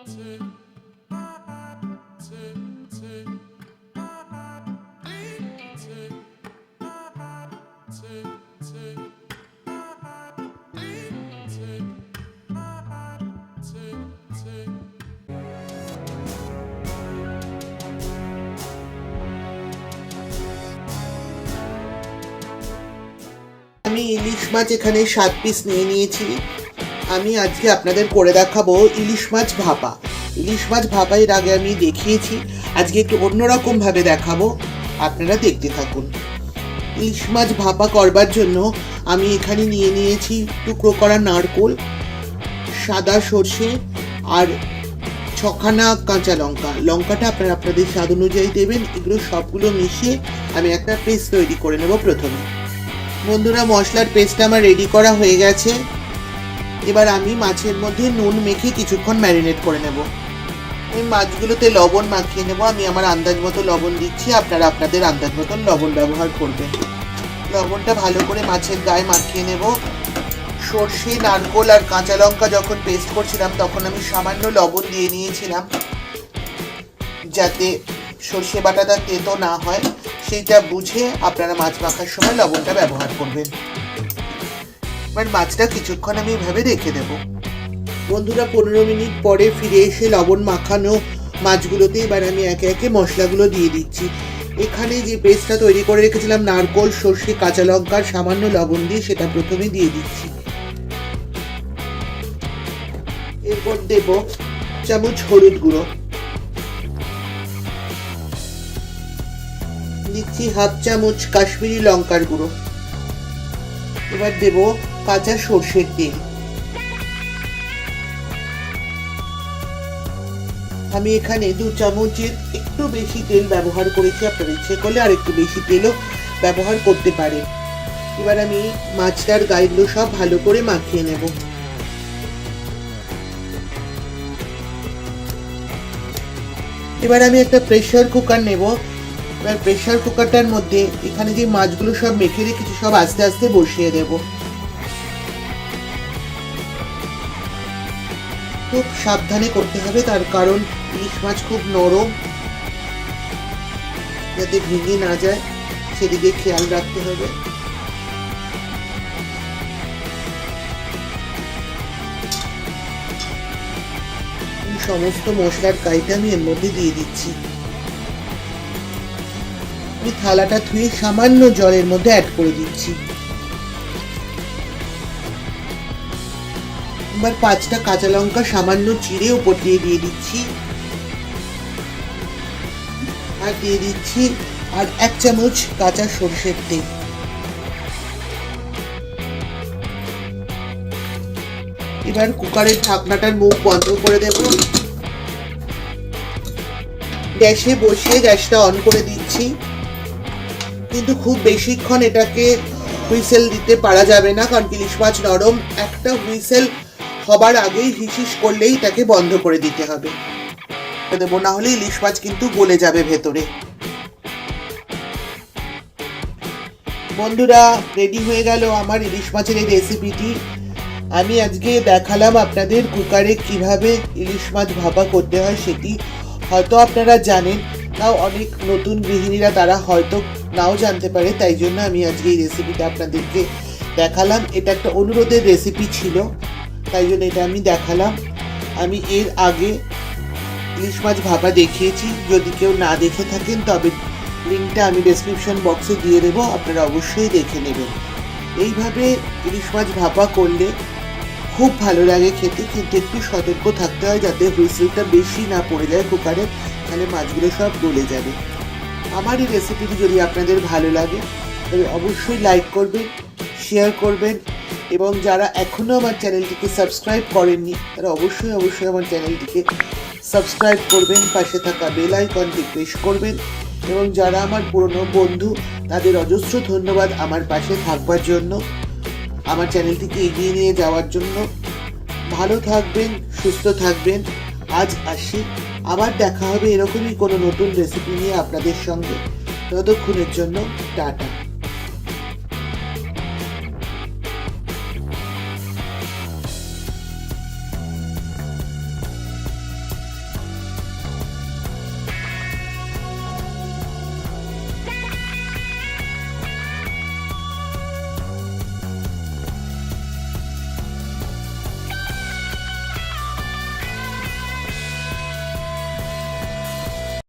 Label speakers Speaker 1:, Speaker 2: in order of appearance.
Speaker 1: আমি ইলিশ মাছ এখানে 7 পিস নিয়ে নিয়েছি। আমি আজকে আপনাদের করে দেখাবো ইলিশ মাছ ভাপা। ইলিশ মাছ ভাপা এর আগে আমি দেখিয়েছি, আজকে একটু অন্যরকম ভাবে দেখাবো, আপনারা দেখতে থাকুন। ইলিশ মাছ ভাপা করবার জন্য আমি এখানে নিয়ে নিয়েছি টুকরো করা নারকোল, সাদা সর্ষে আর 6খানা কাঁচা লঙ্কা। লঙ্কাটা আপনারা আপনাদের স্বাদ অনুযায়ী দেবেন। এগুলো সবগুলো মিশিয়ে আমি একটা পেস্ট তৈরি করে নেব। প্রথমে বন্ধুরা, মশলার পেস্টটা আমার রেডি করা হয়ে গেছে। এবার আমি মাছের মধ্যে নুন মেখে কিছুক্ষণ ম্যারিনেট করে নেব। আমি মাছগুলোতে লবণ মাখিয়ে নেব। আমি আমার আন্দাজ মতো লবণ দিচ্ছি, আপনারা আপনাদের আন্দাজ মতন লবণ ব্যবহার করবেন। লবণটা ভালো করে মাছের গায়ে মাখিয়ে নেব। সর্ষে, নারকোল আর কাঁচা লঙ্কা যখন পেস্ট করছিলাম তখন আমি সামান্য লবণ দিয়ে নিয়েছিলাম, যাতে সর্ষে বাটাটা তেতো না হয়। সেইটা বুঝে আপনারা মাছ মাখার সময় লবণটা ব্যবহার করবেন। এবার মাছটা কিছুক্ষণ আমি এভাবে রেখে দেব। বন্ধুরা, 15 মিনিট পরে ফিরে এসে লবণ মাখানো মাছগুলোতে এবার আমি একে একে মশলাগুলো দিয়ে দিচ্ছি। এখানে যে পেস্টটা তৈরি করে রেখেছিলাম নারকোল, সর্ষে, কাঁচা লঙ্কার সামান্য লবণ দিয়ে, সেটা প্রথমে দিয়ে দিচ্ছি। এরপর দেব চামচ হলুদ গুঁড়ো, দিচ্ছি হাফ চামচ কাশ্মীরি লঙ্কার গুঁড়ো। এবার দেব কাঁচা সর্ষের তেল। আমি এখানে 2 চামচের একটু বেশি তেল ব্যবহার করেছি, আপনারা ইচ্ছে করলে আর একটু বেশি তেলও ব্যবহার করতে পারেন। এবার আমি মাছটার গায়েগুলো সব ভালো করে মাখিয়ে নেব। এবার আমি একটা প্রেসার কুকার নেব। এবার প্রেসার কুকারটার মধ্যে এখানে যে মাছগুলো সব মেখে রেখেছি সব আস্তে আস্তে বসিয়ে দেব। খুব সাবধানে করতে হবে, তার কারণ ইলিশ মাছ খুব নরম, যাতে ভেঙে না যায় সেদিকে খেয়াল রাখতে হবে। সমস্ত মশলার কাইটা আমি এর মধ্যে দিয়ে দিচ্ছি। আমি থালাটা ধুয়ে সামান্য জলের মধ্যে অ্যাড করে দিচ্ছি। এবার 5টা কাঁচা লঙ্কা সামান্য চিড়ে উপর দিয়ে দিচ্ছি। আর দিয়ে দিচ্ছি আর 1 চামচ কাঁচা সরষের তেল। এবার কুকারের ঢাকনাটার মুখ বন্ধ করে দেব। গ্যাসে বসিয়ে গ্যাসটা অন করে দিচ্ছি, কিন্তু খুব বেশিক্ষণ এটাকে হুইসেল দিতে পারা যাবে না, কারণ ইলিশ মাছ নরম। একটা হুইসেল হবার আগেই হিসিস করলেই তাকে বন্ধ করে দিতে হবে, দেবো না হলে ইলিশ মাছ কিন্তু গলে যাবে ভেতরে। বন্ধুরা, রেডি হয়ে গেল আমার ইলিশ মাছের এই রেসিপিটি। আমি আজকে দেখালাম আপনাদের কুকারে কিভাবে ইলিশ মাছ ভাপা করতে হয়। সেটি হয়তো আপনারা জানেন, তাও অনেক নতুন গৃহিণীরা তারা হয়তো নাও জানতে পারে, তাই জন্য আমি আজকে এই রেসিপিটা আপনাদেরকে দেখালাম। এটা একটা অনুরোধের রেসিপি ছিল, তাই জন্য এটা আমি দেখালাম। আমি এর আগে ইলিশ মাছ ভাপা দেখিয়েছি, যদি কেউ না দেখে থাকেন তবে লিঙ্কটা আমি ডেসক্রিপশন বক্সে দিয়ে দেবো, আপনারা অবশ্যই দেখে নেবেন। এইভাবে ইলিশ মাছ ভাপা করলে খুব ভালো লাগে খেতে, কিন্তু একটু সতর্ক থাকতে হয় যাতে হুইসেলটা বেশি না পড়ে যায় কুকারে, তাহলে মাছগুলো সব গলে যাবে। আমার এই রেসিপিটি যদি আপনাদের ভালো লাগে তবে অবশ্যই লাইক করবেন, শেয়ার করবেন, এবং যারা এখনও আমার চ্যানেলটিকে সাবস্ক্রাইব করেননি তারা অবশ্যই আমার চ্যানেলটিকে সাবস্ক্রাইব করবেন, পাশে থাকা বেল আইকনটি প্রেস করবেন। এবং যারা আমার পুরনো বন্ধু তাদের অজস্র ধন্যবাদ আমার পাশে থাকবার জন্য, আমার চ্যানেলটিকে এগিয়ে নিয়ে যাওয়ার জন্য। ভালো থাকবেন, সুস্থ থাকবেন। আজ আসি, আবার দেখা হবে এরকমই কোনো নতুন রেসিপি নিয়ে আপনাদের সঙ্গে। ততক্ষণের জন্য টাটা।